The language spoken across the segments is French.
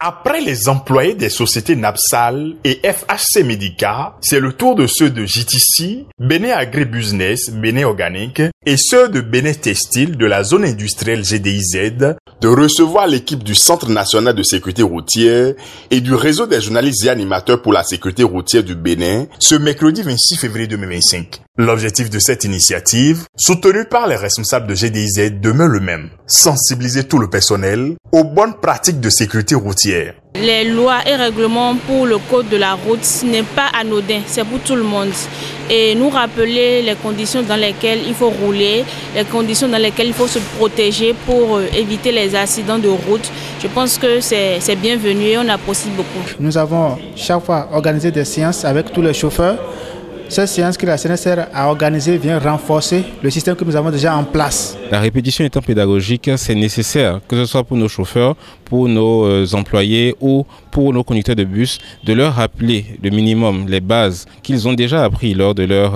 Après les employés des sociétés Napsal et FHC Medica, c'est le tour de ceux de JTC, Béné Agribusiness, Béné Organique et ceux de Béné Textile de la zone industrielle GDIZ de recevoir l'équipe du Centre national de sécurité routière et du réseau des journalistes et animateurs pour la sécurité routière du Bénin ce mercredi 26 février 2025. L'objectif de cette initiative, soutenue par les responsables de GDIZ, demeure le même: sensibiliser tout le personnel aux bonnes pratiques de sécurité routière. Les lois et règlements pour le code de la route, ce n'est pas anodin, c'est pour tout le monde. Et nous rappeler les conditions dans lesquelles il faut rouler, les conditions dans lesquelles il faut se protéger pour éviter les accidents de route. Je pense que c'est bienvenu et on apprécie beaucoup. Nous avons chaque fois organisé des séances avec tous les chauffeurs. Cette séance que la CNSR a organisée vient renforcer le système que nous avons déjà en place. La répétition étant pédagogique, c'est nécessaire, que ce soit pour nos chauffeurs, pour nos employés ou pour nos conducteurs de bus, de leur rappeler le minimum, les bases qu'ils ont déjà appris lors de leur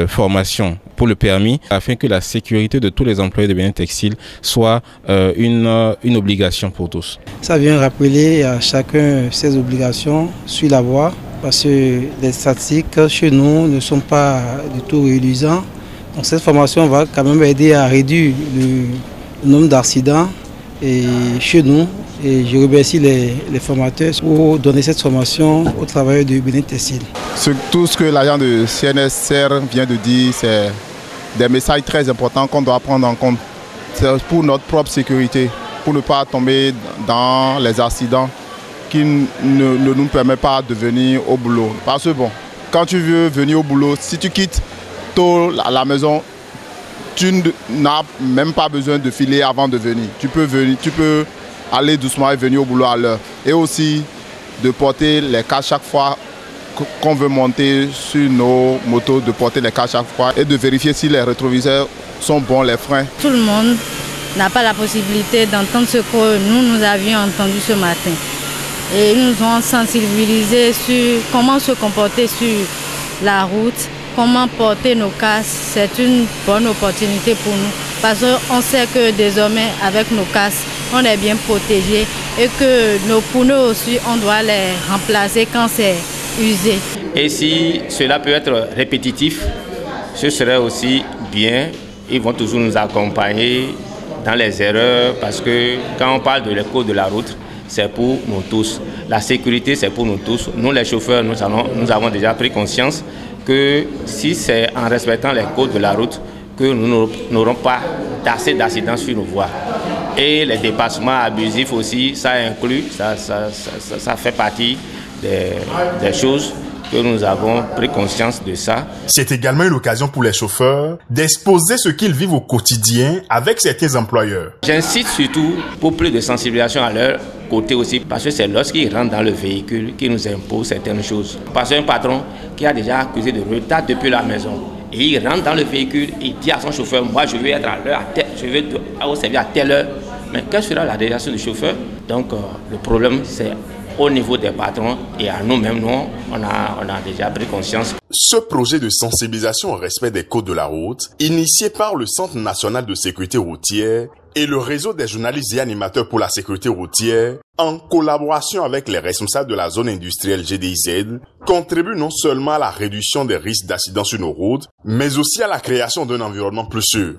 formation pour le permis, afin que la sécurité de tous les employés de Bénin Textile soit une obligation pour tous. Ça vient rappeler à chacun ses obligations sur la voie, parce que les statistiques chez nous ne sont pas du tout réduisants. Donc cette formation va quand même aider à réduire le nombre d'accidents chez nous. Et je remercie les formateurs pour donner cette formation aux travailleurs de Bénin Textile. Tout ce que l'agent de CNSR vient de dire, c'est des messages très importants qu'on doit prendre en compte. C'est pour notre propre sécurité, pour ne pas tomber dans les accidents qui ne nous permet pas de venir au boulot. Parce que bon, quand tu veux venir au boulot, si tu quittes tôt à la maison, tu n'as même pas besoin de filer avant de venir. Tu peux aller doucement et venir au boulot à l'heure. Et aussi de porter les casques chaque fois qu'on veut monter sur nos motos, de porter les casques chaque fois et de vérifier si les rétroviseurs sont bons, les freins. Tout le monde n'a pas la possibilité d'entendre ce que nous avions entendu ce matin. Et ils nous ont sensibilisés sur comment se comporter sur la route, comment porter nos casques. C'est une bonne opportunité pour nous parce qu'on sait que désormais avec nos casques, on est bien protégés et que nos pneus aussi, on doit les remplacer quand c'est usé. Et si cela peut être répétitif, ce serait aussi bien. Ils vont toujours nous accompagner dans les erreurs parce que quand on parle de l'école de la route, c'est pour nous tous. La sécurité, c'est pour nous tous. Nous, les chauffeurs, nous avons déjà pris conscience que si c'est en respectant les codes de la route que nous n'aurons pas assez d'accidents sur nos voies. Et les dépassements abusifs aussi, ça inclut, ça fait partie des choses que nous avons pris conscience de ça. C'est également une occasion pour les chauffeurs d'exposer ce qu'ils vivent au quotidien avec certains employeurs. J'incite surtout pour plus de sensibilisation à leur côté aussi, parce que c'est lorsqu'ils rentrent dans le véhicule qu'ils nous imposent certaines choses. Parce qu'un patron qui a déjà accusé de retard depuis la maison, et il rentre dans le véhicule, il dit à son chauffeur, moi je veux être à l'heure, je veux au service à telle heure. Mais quelle sera la délégation du chauffeur? Donc le problème c'est au niveau des patrons et à nous-mêmes, nous, on a déjà pris conscience. Ce projet de sensibilisation au respect des codes de la route, initié par le Centre national de sécurité routière et le réseau des journalistes et animateurs pour la sécurité routière, en collaboration avec les responsables de la zone industrielle GDIZ, contribue non seulement à la réduction des risques d'accidents sur nos routes, mais aussi à la création d'un environnement plus sûr.